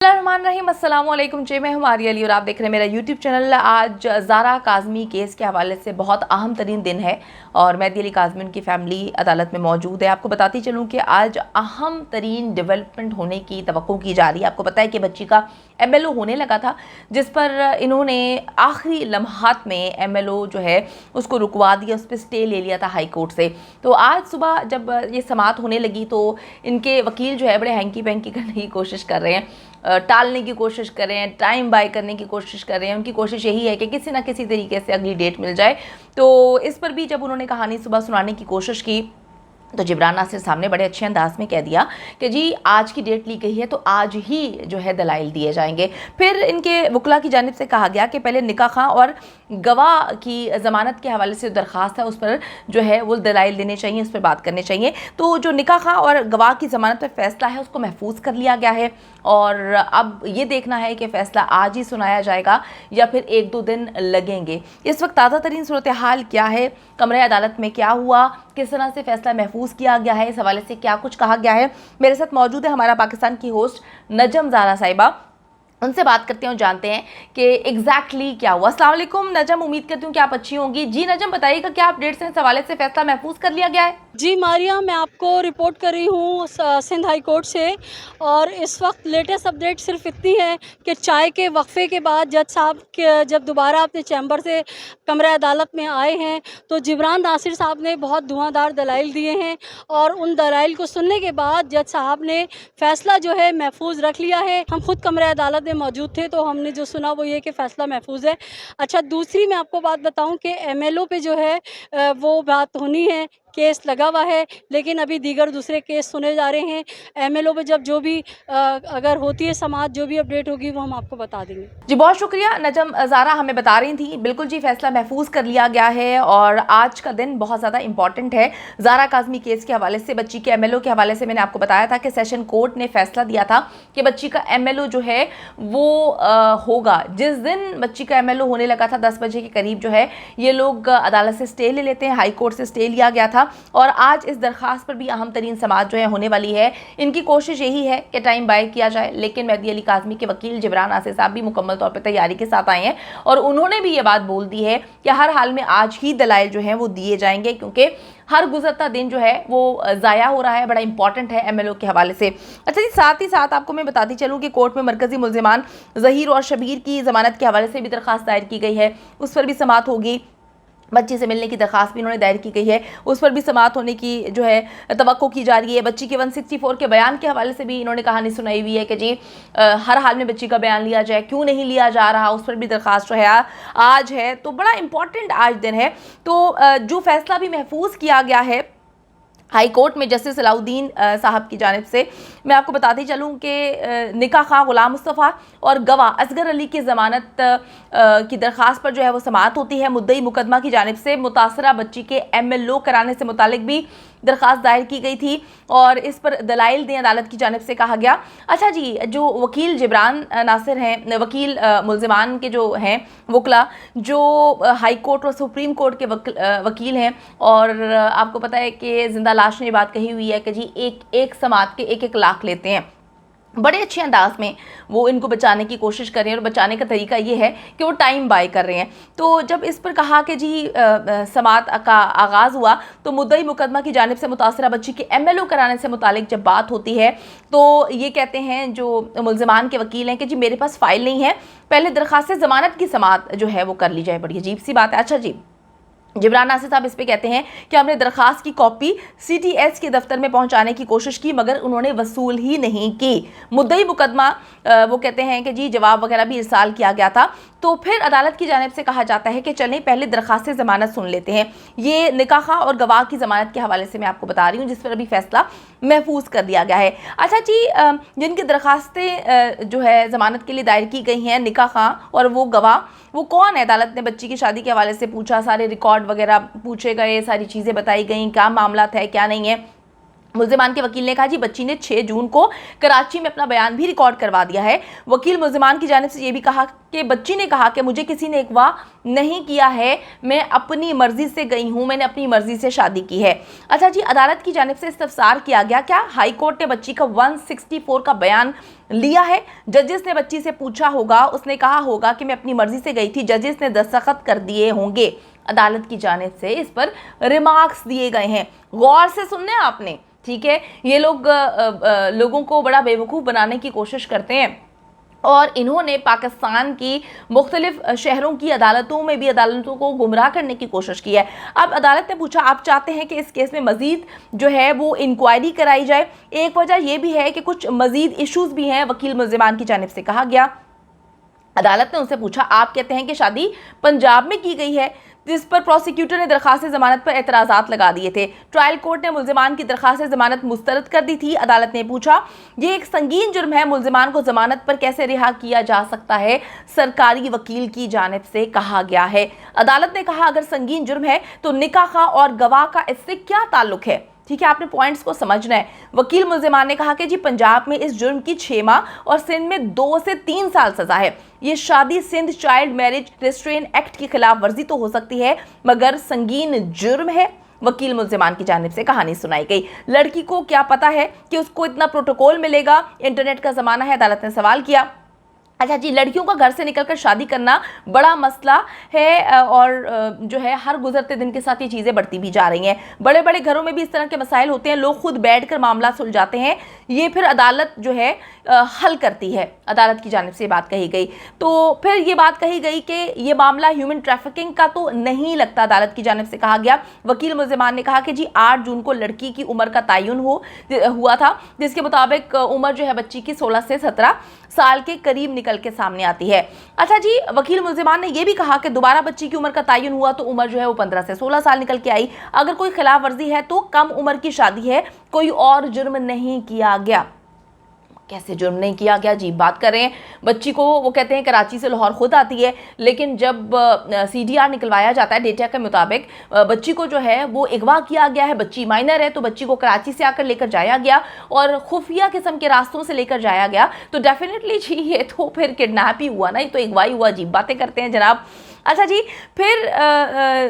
रहीम अस्सलाम वालेकुम जी, मैं हूं आर्या अली और आप देख रहे हैं मेरा यूट्यूब चैनल। आज ज़ारा काज़मी केस के हवाले से बहुत अहम तरीन दिन है और मेहदी अली काज़मी उनकी फ़ैमिली अदालत में मौजूद है। आपको बताती चलूं कि आज अहम तरीन डेवलपमेंट होने की तवक्को की जा रही है। आपको पता है कि बच्ची का MLO होने लगा था, जिस पर इन्होंने आखिरी लम्हात में MLO जो है उसको रुकवा दिया, उस पर स्टे ले लिया था हाई कोर्ट से। तो आज सुबह जब ये समाअत होने लगी तो इनके वकील जो है बड़े हैंकी पैंकी करने की कोशिश कर रहे हैं, टालने की कोशिश कर रहे हैं, टाइम बाय करने की कोशिश कर रहे हैं। उनकी कोशिश यही है कि किसी ना किसी तरीके से अगली डेट मिल जाए। तो इस पर भी जब उन्होंने कहानी सुबह सुनाने की कोशिश की तो जिब्रान नासिर सामने बड़े अच्छे अंदाज में कह दिया कि जी आज की डेट ली गई है तो आज ही जो है दलाइल दिए जाएंगे। फिर इनके वकला की जानिब से कहा गया कि पहले निकाह खां और गवाह की ज़मानत के हवाले से दरख्वास्त है उस पर जो है वो दलाइल देने चाहिए, उस पर बात करने चाहिए। तो जो निकाह खां और गवाह की ज़मानत पर फैसला है उसको महफूज कर लिया गया है और अब ये देखना है कि फ़ैसला आज ही सुनाया जाएगा या फिर 1-2 दिन लगेंगे। इस वक्त ताज़ा तरीन सूरत हाल क्या है, कमरे अदालत में क्या हुआ, किस तरह से फ़ैसला महफूज किया गया है, इस हवाले से क्या कुछ कहा गया है। मेरे साथ मौजूद है हमारा पाकिस्तान की होस्ट नजम ज़ारा साहिबा। उनसे बात करते हैं और जानते हैं कि एग्जैक्टली क्या हुआ। अस्सलाम वालेकुम नजम, उम्मीद करती हूँ कि आप अच्छी होंगी। जी नजम, बताइएगा क्या अपडेट्स हैं, इस हवाले से फैसला महफूज कर लिया गया है? जी मारिया, मैं आपको रिपोर्ट कर रही हूँ सिंध हाई कोर्ट से और इस वक्त लेटेस्ट अपडेट सिर्फ इतनी है कि चाय के वक्फे के बाद जज साहब के जब दोबारा अपने चैम्बर से कमरे अदालत में आए हैं तो जिब्रान नासिर साहब ने बहुत धुआंधार दलाइल दिए हैं और उन दलाइल को सुनने के बाद जज साहब ने फ़ैसला जो है महफूज रख लिया है। हम खुद कमरे अदालत में मौजूद थे तो हमने जो सुना वो ये कि फ़ैसला महफूज है। अच्छा, दूसरी मैं आपको बात बताऊँ कि MLO पे जो है वो बात होनी है, केस लगा हुआ है, लेकिन अभी दीगर दूसरे केस सुने जा रहे हैं। MLO पे जब जो भी अगर होती है समाअत, जो भी अपडेट होगी वो हम आपको बता देंगे। जी बहुत शुक्रिया नजम। ज़ारा हमें बता रही थी, बिल्कुल जी फैसला महफूज कर लिया गया है और आज का दिन बहुत ज़्यादा इंपॉर्टेंट है ज़ारा काज़मी केस के हवाले से। बच्ची के MLO के हवाले से मैंने आपको बताया था कि सेशन कोर्ट ने फैसला दिया था कि बच्ची का MLO जो है वो होगा। जिस दिन बच्ची का MLO होने लगा था 10 बजे के करीब जो है ये लोग अदालत से स्टे ले लेते हैं, हाई कोर्ट से स्टे लिया गया था और आज इस दरख्वास्त पर भी अहम तरीन समाअत जो है होने वाली है। इनकी कोशिश यही है कि टाइम बाय किया जाए, लेकिन मेहदी अली काज़मी के वकील जिब्रान नासिर साहब भी मुकम्मल तौर पर तैयारी के साथ आए हैं और उन्होंने भी ये बात बोल दी है कि हर हाल में आज ही दलाइल जो हैं वो दिए जाएंगे, क्योंकि हर गुजरता दिन जो है वो ज़ाया हो रहा है, बड़ा इंपॉर्टेंट है MLO के हवाले से। अच्छा जी, साथ ही साथ आपको मैं बताती चलूँ कि कोर्ट में मरकजी मुल्जिमान ज़हीर और शबीर की ज़मानत के हवाले से भी दरख्वास्त दायर की गई है, उस पर भी समाअत होगी। बच्ची से मिलने की दरख्वास्त भी इन्होंने दायर की गई है, उस पर भी समाअत होने की जो है तवक्को की जा रही है। बच्ची के 164 के बयान के हवाले से भी इन्होंने कहानी सुनाई हुई है कि जी हर हाल में बच्ची का बयान लिया जाए, क्यों नहीं लिया जा रहा, उस पर भी दरख्वास्त जो है आज है। तो बड़ा इंपॉर्टेंट आज दिन है। तो जो फैसला भी महफूज किया गया है हाई कोर्ट में जस्टिस सलाउद्दीन साहब की जानिब से, मैं आपको बताती चलूँ कि निकाह खां गुलाम मुस्तफ़ा और गवाह असगर अली की ज़मानत की दरख्वास्त पर जो है वो समाअत होती है। मुद्दई मुकदमा की जानिब से मुतासरा बच्ची के MLO कराने से मुतालिक भी दरख्वास्त दायर की गई थी और इस पर दलाइल दें अदालत की जानिब से कहा गया। अच्छा जी, जो वकील जिब्रान नासिर हैं, वकील मुल्जिमान के जो हैं वकला, जो हाई कोर्ट और सुप्रीम कोर्ट के वकील हैं, और आपको पता है कि जिंदा लाश ने बात कही हुई है कि जी एक समाअत के 1-1 लाख लेते हैं। बड़े अच्छे अंदाज में वो इनको बचाने की कोशिश कर रहे हैं और बचाने का तरीका ये है कि वो टाइम बाय कर रहे हैं। तो जब इस पर कहा कि जी समाअत का आगाज़ हुआ तो मुद्दई मुकदमा की जानिब से मुतासरा बच्ची के MLO कराने से मुतालिक जब बात होती है तो ये कहते हैं जो मुल्जिमान के वकील हैं कि जी मेरे पास फ़ाइल नहीं है, पहले दरख्वास्त ज़मानत की समाअत जो है वो कर ली जाए। बड़ी अजीब सी बात है। अच्छा जी, जिब्रान नासिर साहब इस पे कहते हैं कि हमने दरख्वास्त की कॉपी CTS के दफ्तर में पहुंचाने की कोशिश की मगर उन्होंने वसूल ही नहीं की। मुद्दई मुकदमा वो कहते हैं कि जी जवाब वगैरह भी इरसाल किया गया था। तो फिर अदालत की जानिब से कहा जाता है कि चलें पहले दरख्वास्त ज़मानत सुन लेते हैं। ये निकाह खां और गवाह की ज़मानत के हवाले से मैं आपको बता रही हूँ, जिस पर अभी फैसला महफूज कर दिया गया है। अच्छा जी, जिनकी दरख्वास्तें जो है ज़मानत के लिए दायर की गई हैं, निकाह खां और वो गवाह, वो कौन है? अदालत ने बच्ची की शादी के हवाले से पूछा, सारे रिकॉर्ड वगैरह पूछे गए, सारी चीज़ें बताई गई, क्या मामला है क्या नहीं है। मुल्जिमान के वकील ने कहा जी बच्ची ने 6 जून को कराची में अपना बयान भी रिकॉर्ड करवा दिया है। वकील मुल्जिमान की जानिब से ये भी कहा कि बच्ची ने कहा कि मुझे किसी ने अगवा नहीं किया है, मैं अपनी मर्जी से गई हूं, मैंने अपनी मर्जी से शादी की है। अच्छा जी, अदालत की जानिब से इस्तफसार किया गया। क्या हाई कोर्ट ने बच्ची का 164 का बयान लिया है? जजेस ने बच्ची से पूछा होगा, उसने कहा होगा कि मैं अपनी मर्जी से गई थी, जजेस ने दस्तखत कर दिए होंगे। अदालत की जानिब से इस पर रिमार्क्स दिए गए हैं, गौर से सुनने आपने, ठीक है। ये लोग लोगों को बड़ा बेवकूफ़ बनाने की कोशिश करते हैं और इन्होंने पाकिस्तान की मुख्तलिफ शहरों की अदालतों में भी अदालतों को गुमराह करने की कोशिश की है। अब अदालत ने पूछा, आप चाहते हैं कि इस केस में मज़ीद जो है वो इंक्वायरी कराई जाए। एक वजह यह भी है कि कुछ मज़ीद इश्यूज़ भी हैं, वकील मुल्ज़िमान की जानिब से कहा गया। अदालत ने उनसे पूछा, आप कहते हैं कि शादी पंजाब में की गई है, जिस पर प्रोसिक्यूटर ने दरखास्त जमानत पर एतराज़ात लगा दिए थे। ट्रायल कोर्ट ने मुल्ज़िमान की दरखास्त जमानत मुस्तरद कर दी थी। अदालत ने पूछा, ये एक संगीन जुर्म है, मुल्ज़िमान को जमानत पर कैसे रिहा किया जा सकता है? सरकारी वकील की जानिब से कहा गया है। अदालत ने कहा, अगर संगीन जुर्म है तो निकाह और गवाह का इससे क्या ताल्लुक है? ठीक है, आपने पॉइंट्स को समझना है। वकील मुल्ज़िमान ने कहा कि जी पंजाब में इस जुर्म की 6 माह और सिंध में 2 से 3 साल सज़ा है। ये शादी Sindh child marriage restraint act की खिलाफ वर्जी तो हो सकती है, मगर संगीन जुर्म है। वकील मुल्ज़िमान की जानिब से कहानी सुनाई गई। लड़की को क्या पता है कि उसको इतना प्रोटोकॉल मिलेगा? इंटरनेट का ज़माना है, अदालत ने सवाल किया। अच्छा जी, लड़कियों का घर से निकलकर शादी करना बड़ा मसला है और जो है हर गुजरते दिन के साथ ये चीज़ें बढ़ती भी जा रही हैं। बड़े बड़े घरों में भी इस तरह के मसाइल होते हैं, लोग खुद बैठकर मामला सुलझाते हैं, ये फिर अदालत जो है हल करती है। अदालत की जानिब से ये बात कही गई। तो फिर ये बात कही गई कि ये मामला ह्यूमन ट्रैफिकिंग का तो नहीं लगता, अदालत की जानिब से कहा गया। वकील मुल्ज़िमान ने कहा कि जी 8 जून को लड़की की उम्र का तयन हुआ था, जिसके मुताबिक उम्र जो है बच्ची की 16 से 17 साल के करीब निकल के सामने आती है। अच्छा जी, वकील मुल्ज़िमान ने यह भी कहा कि दोबारा बच्ची की उम्र का तयन हुआ तो उम्र जो है वो 15 से 16 साल निकल के आई। अगर कोई खिलाफ वर्जी है तो कम उम्र की शादी है, कोई और जुर्म नहीं किया गया। कैसे जुर्म नहीं किया गया? अजीब बात कर रहे हैं। बच्ची को वो कहते हैं कराची से लाहौर खुद आती है, लेकिन जब CDR निकलवाया जाता है डेटा के मुताबिक बच्ची को जो है वो अगवा किया गया है। बच्ची माइनर है तो बच्ची को कराची से आकर लेकर जाया गया और खुफिया किस्म के रास्तों से लेकर जाया गया। तो डेफिनेटली जी ये तो फिर किडनैप ही हुआ ना, ये तो अगवा ही हुआ। अजीब बातें करते हैं जनाब। अच्छा जी, फिर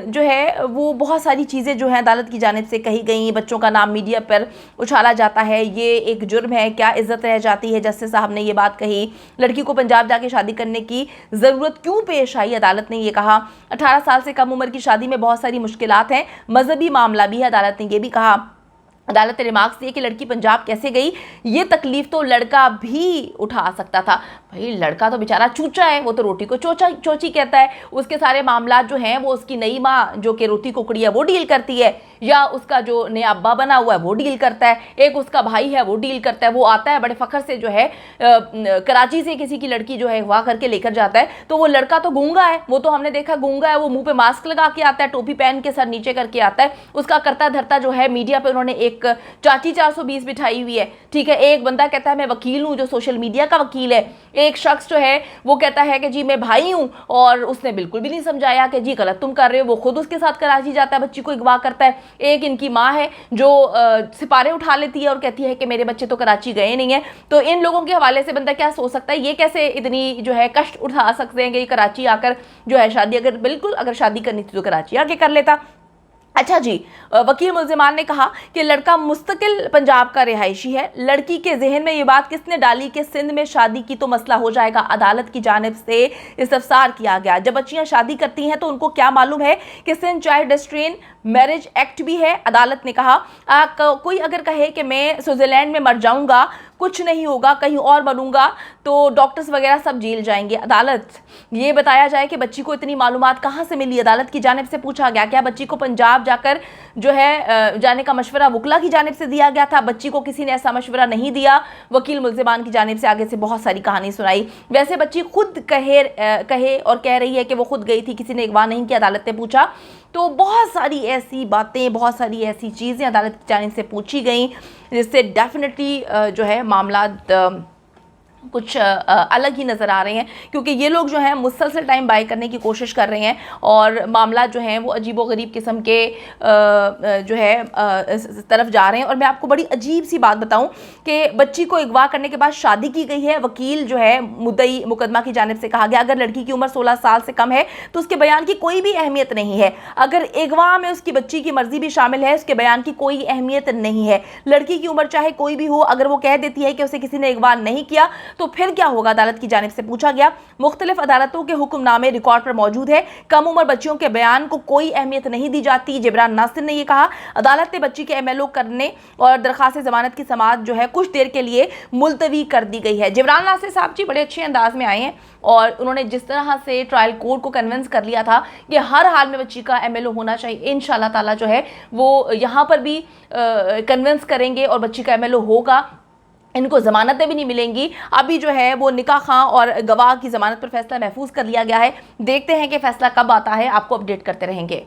जो है वो बहुत सारी चीज़ें जो हैं अदालत की जानिब से कही गई। बच्चों का नाम मीडिया पर उछाला जाता है, ये एक जुर्म है, क्या इज्जत रह जाती है? जस्टिस साहब ने ये बात कही। लड़की को पंजाब जाके शादी करने की ज़रूरत क्यों पेश आई? अदालत ने ये कहा। 18 साल से कम उम्र की शादी में बहुत सारी मुश्किलात हैं, मजहबी मामला भी है, अदालत ने ये भी कहा। अदालत ने रिमार्क्स दिए कि लड़की पंजाब कैसे गई, ये तकलीफ तो लड़का भी उठा सकता था। भाई लड़का तो बेचारा चूचा है, वो तो रोटी को चोची कहता है। उसके सारे मामला जो हैं वो उसकी नई माँ जो कि रोटी कुकड़ी है वो डील करती है, या उसका जो नया अब्बा बना हुआ है वो डील करता है, एक उसका भाई है वो डील करता है। वो आता है बड़े फ़ख्र से जो है कराची से किसी की लड़की जो है अगवा करके लेकर जाता है, तो वो लड़का तो गूंगा है, वो तो हमने देखा गूंगा है, वो मुंह पे मास्क लगा के आता है, टोपी पहन के सर नीचे करके आता है। उसका करता धरता जो है मीडिया पे उन्होंने एक चाची 420 बिठाई हुई है, ठीक है। एक बंदा कहता है मैं वकील हूँ, जो सोशल मीडिया का वकील है। एक शख्स जो है वो कहता है कि जी मैं भाई हूँ, और उसने बिल्कुल भी नहीं समझाया कि जी गलत तुम कर रहे हो। वो खुद उसके साथ कराची जाता है, बच्ची को अगवा करता है। एक इनकी माँ है जो सिपारे उठा लेती है और कहती है कि मेरे बच्चे तो कराची गए नहीं है। तो इन लोगों के हवाले से बंदा क्या सोच सकता है, ये कैसे इतनी जो है कष्ट उठा सकते हैं कि कराची आकर जो है शादी, अगर शादी करनी थी तो कराची आके कर लेता। अच्छा जी, वकील मुल्ज़िमान ने कहा कि लड़का मुस्तकिल पंजाब का रिहायशी है। लड़की के जहन में ये बात किसने डाली कि सिंध में शादी की तो मसला हो जाएगा? अदालत की जानिब से इस्तफसार किया गया। जब बच्चियां शादी करती हैं तो उनको क्या मालूम है कि Sindh child restraint marriage act भी है? अदालत ने कहा कोई अगर कहे कि मैं स्विट्ज़रलैंड में मर जाऊंगा, कुछ नहीं होगा, कहीं और मरूंगा, तो डॉक्टर्स वगैरह सब जेल जाएंगे। अदालत ये बताया जाए कि बच्ची को इतनी मालूमात कहाँ से मिली? अदालत की जानिब से पूछा गया क्या बच्ची को पंजाब जाकर जो है जाने का मशवरा वकला की जानिब से दिया गया था? बच्ची को किसी ने ऐसा मशवरा नहीं दिया। वकील मुल्ज़िमान की जानिब से आगे से बहुत सारी कहानी सुनाई। वैसे बच्ची खुद कहे और कह रही है कि वो खुद गई थी, किसी ने अगवा नहीं किया, अदालत ने पूछा। तो बहुत सारी ऐसी बातें, बहुत सारी ऐसी चीज़ें अदालत की जानिब से पूछी गई, जिससे डेफिनेटली जो है मामला कुछ अलग ही नज़र आ रहे हैं, क्योंकि ये लोग जो हैं मुसलसल टाइम बाय करने की कोशिश कर रहे हैं और मामला जो है वो अजीबोगरीब किस्म के जो है तरफ जा रहे हैं। और मैं आपको बड़ी अजीब सी बात बताऊं कि बच्ची को अगवा करने के बाद शादी की गई है। वकील जो है मुद्दई मुकदमा की जानिब से कहा गया अगर लड़की की उम्र 16 साल से कम है तो उसके बयान की कोई भी अहमियत नहीं है। अगर अगवा में उसकी बच्ची की मर्जी भी शामिल है, उसके बयान की कोई अहमियत नहीं है। लड़की की उम्र चाहे कोई भी हो, अगर वो कह देती है कि उसे किसी ने अगवा नहीं किया तो फिर क्या होगा, अदालत की जानिब से पूछा गया। मुख्तलिफ अदालतों के हुक्मनामे रिकॉर्ड पर मौजूद है। कम उम्र बच्चियों के बयान को कोई अहमियत नहीं दी जाती। जिब्रान नासिर ने यह कहा। अदालत ने बच्ची के एमएलओ करने और दरखास्त जमानत की समाअत जो है कुछ देर के लिए मुलतवी कर दी गई है। जिब्रान नासिर साहब जी बड़े अच्छे अंदाज में आए हैं और उन्होंने जिस तरह से ट्रायल कोर्ट को कन्विंस कर लिया था कि हर हाल में बच्ची का एमएलओ होना चाहिए, इंशाल्लाह ताला जो है वो यहाँ पर भी कन्विंस करेंगे और बच्ची का एमएलओ होगा। इनको ज़मानतें भी नहीं मिलेंगी। अभी जो है वो निकाह खां और गवाह की ज़मानत पर फैसला महफूज कर लिया गया है। देखते हैं कि फैसला कब आता है, आपको अपडेट करते रहेंगे।